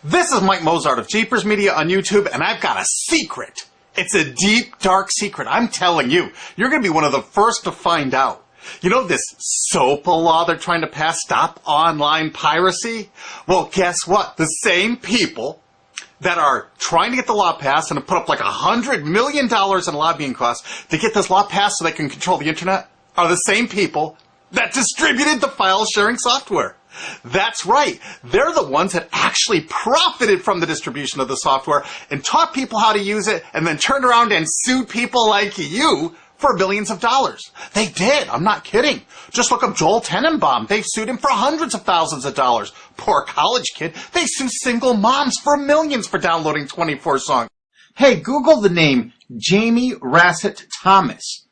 This is Mike Mozart of Jeepers Media on YouTube, and I've got a secret. It's a deep, dark secret. I'm telling you, you're going to be one of the first to find out. You know this SOPA law they're trying to pass, Stop Online Piracy? Well, guess what? The same people that are trying to get the law passed and have put up like $100 million in lobbying costs to get this law passed so they can control the internet are the same people that distributed the file sharing software. That's right. They're the ones that actually profited from the distribution of the software and taught people how to use it and then turned around and sued people like you for billions of dollars. They did. I'm not kidding. Just look up Joel Tenenbaum. They've sued him for hundreds of thousands of dollars. Poor college kid. They sue single moms for millions for downloading 24 songs. Hey, Google the name Jamie Rassett Thomas.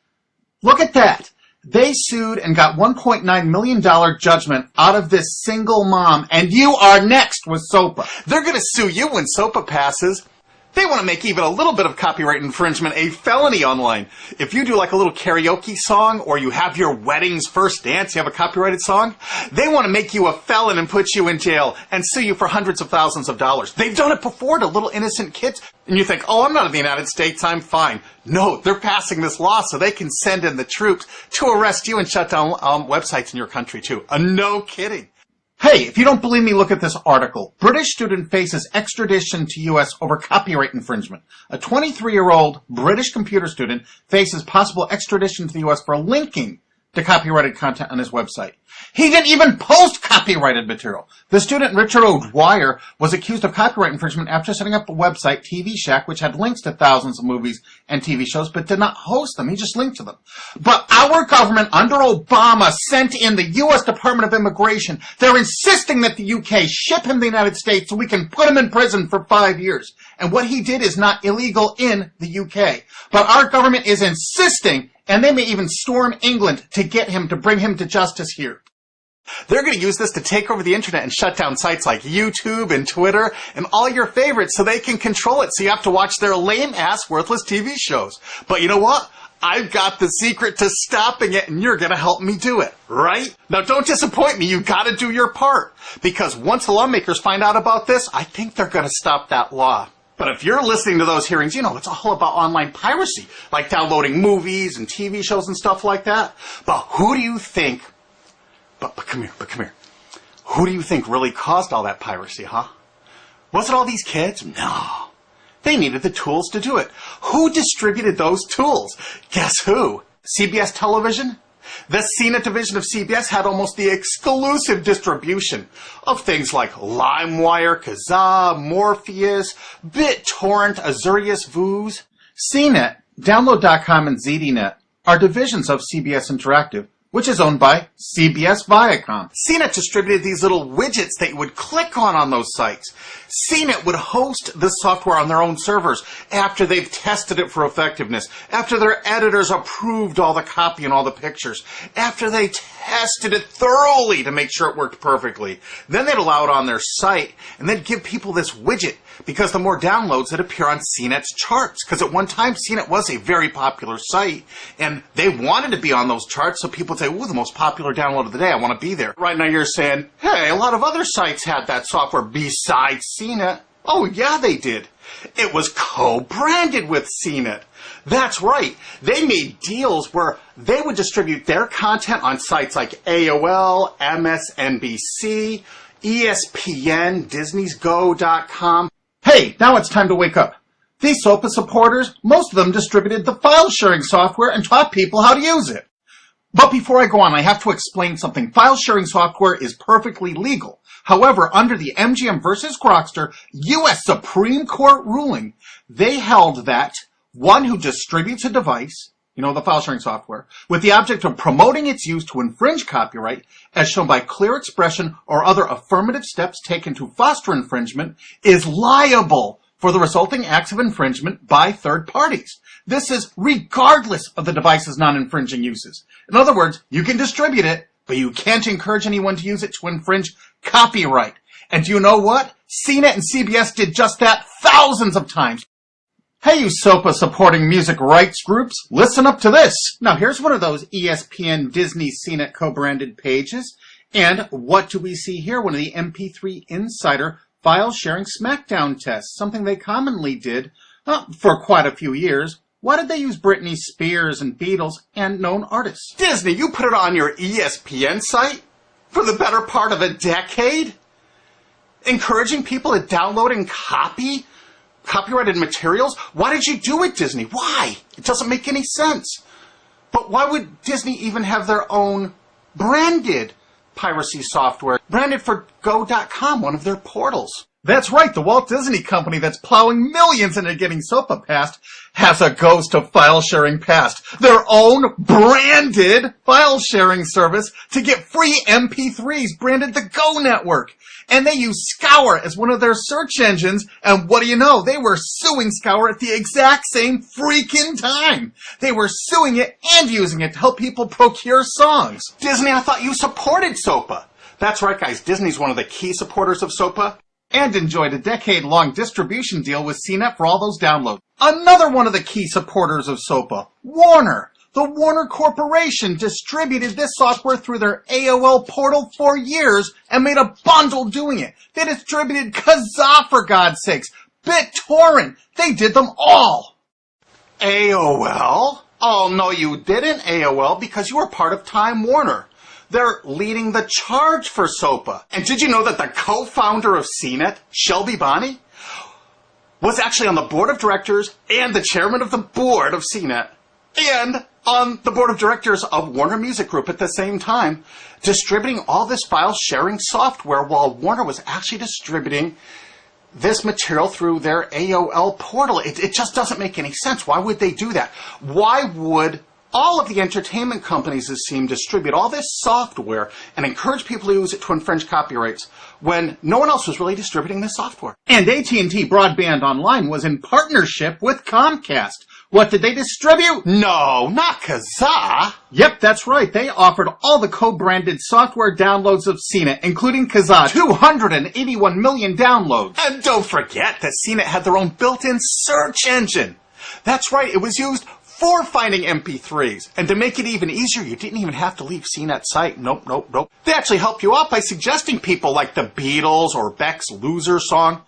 Look at that. They sued and got $1.9 million judgment out of this single mom, and you are next with SOPA. They're going to sue you when SOPA passes. They want to make even a little bit of copyright infringement a felony online. If you do like a little karaoke song, or you have your wedding's first dance, you have a copyrighted song, they want to make you a felon and put you in jail and sue you for hundreds of thousands of dollars. They've done it before to little innocent kids. And you think, oh, I'm not in the United States, I'm fine. No, they're passing this law so they can send in the troops to arrest you and shut down websites in your country too. No kidding. Hey, if you don't believe me, look at this article. British student faces extradition to U.S. over copyright infringement. A 23-year-old British computer student faces possible extradition to the U.S. for linking to copyrighted content on his website. He didn't even post copyrighted material. The student, Richard O'Dwyer, was accused of copyright infringement after setting up a website, TV Shack, which had links to thousands of movies and TV shows, but did not host them. He just linked to them. But our government, under Obama, sent in the U.S. Department of Immigration. They're insisting that the U.K. ship him to the United States so we can put him in prison for 5 years. And what he did is not illegal in the U.K. But our government is insisting, and they may even storm England to get him, to bring him to justice here. They're going to use this to take over the internet and shut down sites like YouTube and Twitter and all your favorites so they can control it. So you have to watch their lame-ass, worthless TV shows. But you know what? I've got the secret to stopping it, and you're going to help me do it, right? Now, don't disappoint me. You've got to do your part. Because once the lawmakers find out about this, I think they're going to stop that law. But if you're listening to those hearings, you know, it's all about online piracy, like downloading movies and TV shows and stuff like that. But who do you think... But come here. Who do you think really caused all that piracy, huh? Was it all these kids? No. They needed the tools to do it. Who distributed those tools? Guess who? CBS Television? The CNET division of CBS had almost the exclusive distribution of things like LimeWire, Kazaa, Morpheus, BitTorrent, Azurius, Vooz. CNET, Download.com, and ZDNet are divisions of CBS Interactive, which is owned by CBS Viacom. CNET distributed these little widgets that you would click on those sites. CNET would host this software on their own servers after they've tested it for effectiveness, after their editors approved all the copy and all the pictures, after they tested it thoroughly to make sure it worked perfectly. Then they'd allow it on their site, and they'd give people this widget, because the more downloads that appear on CNET's charts. Because at one time, CNET was a very popular site, and they wanted to be on those charts, so people would say, ooh, the most popular download of the day, I want to be there. Right now you're saying, hey, a lot of other sites had that software besides CNET. Oh, yeah, they did. It was co-branded with CNET. That's right. They made deals where they would distribute their content on sites like AOL, MSNBC, ESPN, Disney'sGo.com. Hey, now it's time to wake up. These SOPA supporters, most of them distributed the file sharing software and taught people how to use it. But before I go on, I have to explain something. File sharing software is perfectly legal. However, under the MGM versus Grokster U.S. Supreme Court ruling, they held that one who distributes a device, you know, the file sharing software, with the object of promoting its use to infringe copyright, as shown by clear expression or other affirmative steps taken to foster infringement, is liable for the resulting acts of infringement by third parties. This is regardless of the device's non-infringing uses. In other words, you can distribute it, but you can't encourage anyone to use it to infringe copyright. And do you know what? CNET and CBS did just that thousands of times. Hey, you SOPA supporting music rights groups, listen up to this. Now, here's one of those ESPN, Disney, CNET co-branded pages. And what do we see here? One of the MP3 Insider file sharing smackdown tests, something they commonly did for quite a few years. Why did they use Britney Spears and Beatles and known artists? Disney, you put it on your ESPN site for the better part of a decade? Encouraging people to download and copy copyrighted materials? Why did you do it, Disney? Why? It doesn't make any sense. But why would Disney even have their own branded piracy software, branded for Go.com, one of their portals? That's right, the Walt Disney Company that's plowing millions into getting SOPA passed has a ghost of file sharing passed. Their own branded file sharing service to get free MP3s branded the Go Network. And they use Scour as one of their search engines, and what do you know? They were suing Scour at the exact same freaking time. They were suing it and using it to help people procure songs. Disney, I thought you supported SOPA. That's right, guys. Disney's one of the key supporters of SOPA. And enjoyed a decade-long distribution deal with CNET for all those downloads. Another one of the key supporters of SOPA, Warner. The Warner Corporation distributed this software through their AOL portal for years and made a bundle doing it. They distributed Kazaa, for God's sakes, BitTorrent. They did them all. AOL? Oh, no, you didn't, AOL, because you were part of Time Warner. They're leading the charge for SOPA. And did you know that the co-founder of CNET, Shelby Bonney, was actually on the board of directors and the chairman of the board of CNET and on the board of directors of Warner Music Group at the same time, distributing all this file sharing software while Warner was actually distributing this material through their AOL portal. It just doesn't make any sense. Why would they do that? Why would all of the entertainment companies, it seemed, distribute all this software and encourage people to use it to infringe copyrights when no one else was really distributing this software? And AT&T Broadband Online was in partnership with Comcast. What did they distribute? No, not Kazaa. Yep, that's right. They offered all the co-branded software downloads of CNET, including Kazaa, 281 million downloads. And don't forget that CNET had their own built-in search engine. That's right, it was used for finding MP3s. And to make it even easier, you didn't even have to leave CNET's site. Nope. They actually helped you out by suggesting people like the Beatles or Beck's Loser song.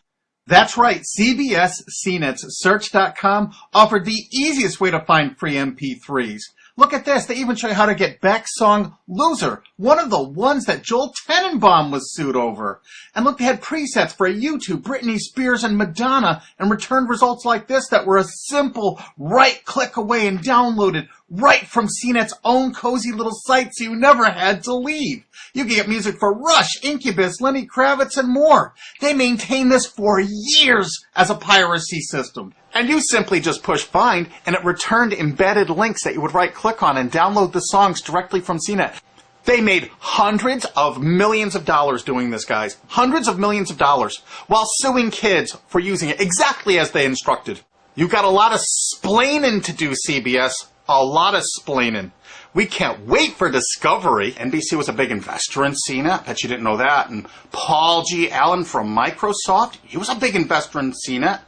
That's right, CBS CNET's Search.com offered the easiest way to find free MP3s. Look at this, they even show you how to get Beck's song Loser, one of the ones that Joel Tenenbaum was sued over. And look, they had presets for YouTube, Britney Spears, and Madonna, and returned results like this that were a simple right-click away and downloaded right from CNET's own cozy little site, so you never had to leave. You can get music for Rush, Incubus, Lenny Kravitz, and more. They maintained this for years as a piracy system. And you simply just push find, and it returned embedded links that you would right-click on and download the songs directly from CNET. They made hundreds of millions of dollars doing this, guys. Hundreds of millions of dollars, while suing kids for using it exactly as they instructed. You got a lot of splaining to do, CBS. A lot of splaining. We can't wait for Discovery. NBC was a big investor in CNET. Bet you didn't know that. And Paul G. Allen from Microsoft, he was a big investor in CNET.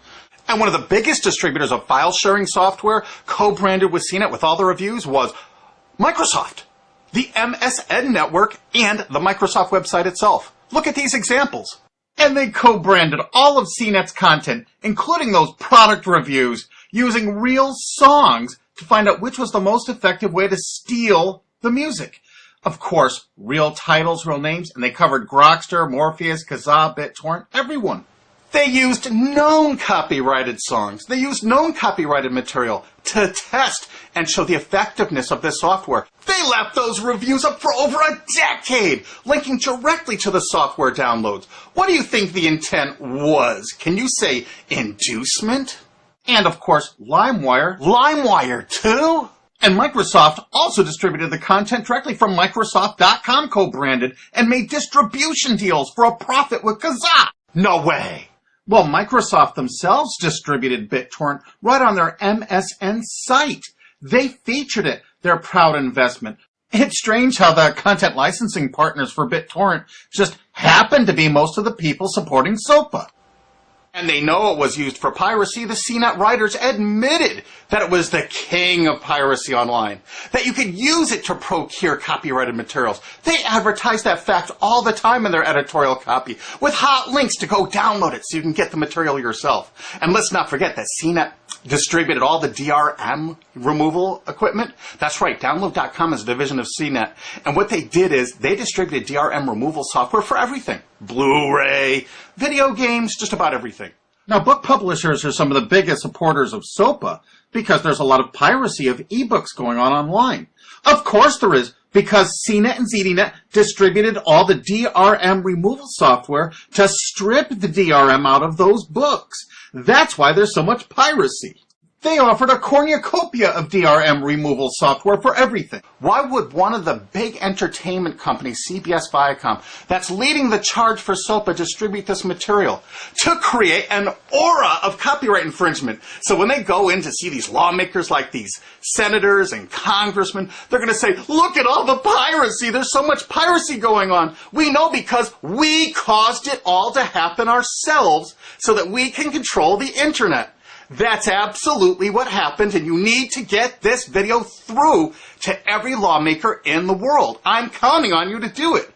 And one of the biggest distributors of file-sharing software, co-branded with CNET with all the reviews, was Microsoft, the MSN network, and the Microsoft website itself. Look at these examples. And they co-branded all of CNET's content, including those product reviews, using real songs to find out which was the most effective way to steal the music. Of course, real titles, real names, and they covered Grokster, Morpheus, Kazaa, BitTorrent, everyone. They used known copyrighted songs. They used known copyrighted material to test and show the effectiveness of this software. They left those reviews up for over a decade, linking directly to the software downloads. What do you think the intent was? Can you say inducement? And of course, LimeWire. LimeWire too? And Microsoft also distributed the content directly from Microsoft.com co-branded and made distribution deals for a profit with Kazaa. No way. Well, Microsoft themselves distributed BitTorrent right on their MSN site. They featured it, their proud investment. It's strange how the content licensing partners for BitTorrent just happen to be most of the people supporting SOPA. And they know it was used for piracy. The CNET writers admitted that it was the king of piracy online, that you could use it to procure copyrighted materials. They advertise that fact all the time in their editorial copy with hot links to go download it so you can get the material yourself. And let's not forget that CNET distributed all the DRM removal equipment. That's right, Download.com is a division of CNET. And what they did is they distributed DRM removal software for everything. Blu-ray, video games, just about everything. Now, book publishers are some of the biggest supporters of SOPA because there's a lot of piracy of ebooks going on online. Of course there is, because CNET and ZDNet distributed all the DRM removal software to strip the DRM out of those books. That's why there's so much piracy. They offered a cornucopia of DRM removal software for everything. Why would one of the big entertainment companies, CBS Viacom, that's leading the charge for SOPA, distribute this material? To create an aura of copyright infringement. So when they go in to see these lawmakers like these senators and congressmen, they're going to say, look at all the piracy. There's so much piracy going on. We know because we caused it all to happen ourselves so that we can control the internet. That's absolutely what happened, and you need to get this video through to every lawmaker in the world. I'm counting on you to do it.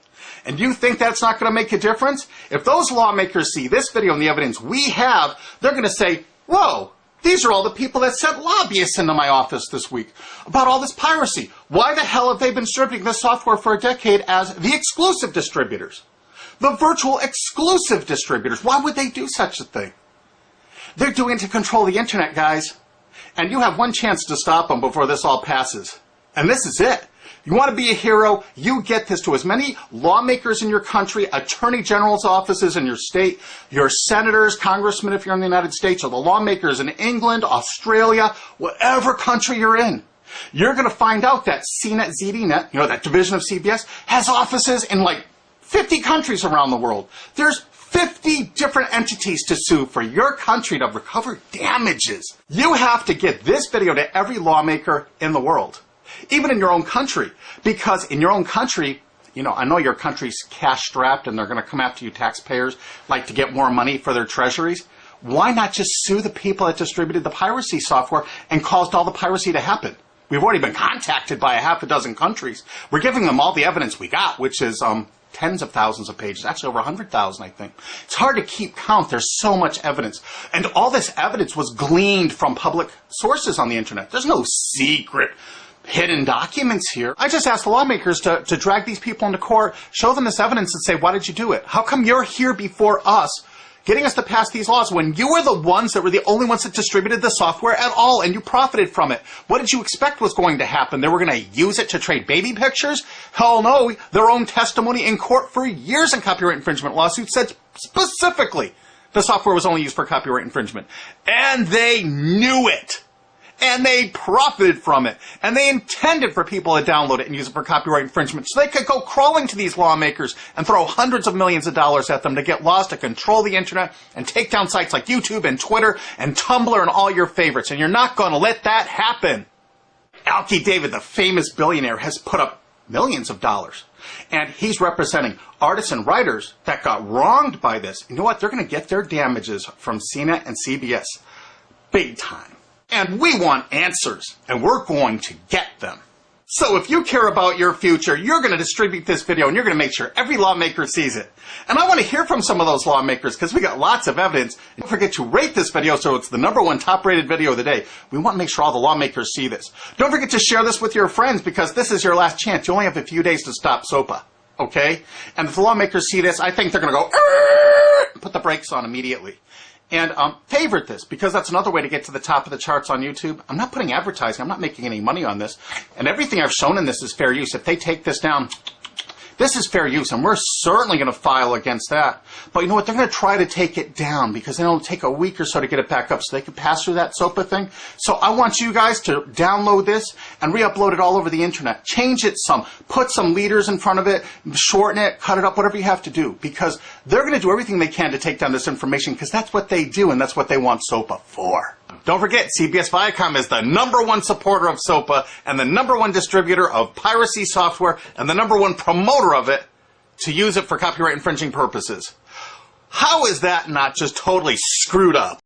And you think that's not going to make a difference? If those lawmakers see this video and the evidence we have, they're going to say, whoa, these are all the people that sent lobbyists into my office this week about all this piracy. Why the hell have they been distributing this software for a decade as the exclusive distributors? The virtual exclusive distributors. Why would they do such a thing? They're doing it to control the internet, guys. And you have one chance to stop them before this all passes. And this is it. You want to be a hero, you get this to as many lawmakers in your country, attorney general's offices in your state, your senators, congressmen if you're in the United States, or the lawmakers in England, Australia, whatever country you're in. You're going to find out that CNET, ZDNet, that division of CBS, has offices in like 50 countries around the world. There's 50 different entities to sue for your country to recover damages. You have to get this video to every lawmaker in the world, even in your own country, because in your own country, I know your country's cash-strapped and they're going to come after you taxpayers like to get more money for their treasuries. Why not just sue the people that distributed the piracy software and caused all the piracy to happen? We've already been contacted by a half a dozen countries. We're giving them all the evidence we got, which is tens of thousands of pages, actually over 100,000, I think. It's hard to keep count. There's so much evidence. And all this evidence was gleaned from public sources on the internet. There's no secret hidden documents here. I just asked the lawmakers to drag these people into court, show them this evidence and say, why did you do it? How come you're here before us getting us to pass these laws when you were the ones that were the only ones that distributed the software at all and you profited from it? What did you expect was going to happen? They were going to use it to trade baby pictures? Hell no. Their own testimony in court for years in copyright infringement lawsuits said specifically the software was only used for copyright infringement. And they knew it. And they profited from it. And they intended for people to download it and use it for copyright infringement so they could go crawling to these lawmakers and throw hundreds of millions of dollars at them to get laws to control the internet and take down sites like YouTube and Twitter and Tumblr and all your favorites. And you're not going to let that happen. Alki David, the famous billionaire, has put up millions of dollars. And he's representing artists and writers that got wronged by this. You know what? They're going to get their damages from CNET and CBS. Big time. And we want answers, and we're going to get them. So if you care about your future, you're going to distribute this video, and you're going to make sure every lawmaker sees it. And I want to hear from some of those lawmakers, because we got lots of evidence. Don't forget to rate this video so it's the #1 top-rated video of the day. We want to make sure all the lawmakers see this. Don't forget to share this with your friends, because this is your last chance. You only have a few days to stop SOPA, okay? And if the lawmakers see this, I think they're going to go, put the brakes on immediately. And favorite this, because that's another way to get to the top of the charts on YouTube. I'm not putting advertising. I'm not making any money on this. And everything I've shown in this is fair use. If they take this down, this is fair use, and we're certainly going to file against that. But you know what? They're going to try to take it down because it'll take a week or so to get it back up so they can pass through that SOPA thing. So I want you guys to download this and re-upload it all over the internet. Change it some. Put some leaders in front of it. Shorten it. Cut it up. Whatever you have to do. Because they're going to do everything they can to take down this information because that's what they do and that's what they want SOPA for. Don't forget, CBS Viacom is the #1 supporter of SOPA and the #1 distributor of piracy software and the #1 promoter of it to use it for copyright infringing purposes. How is that not just totally screwed up?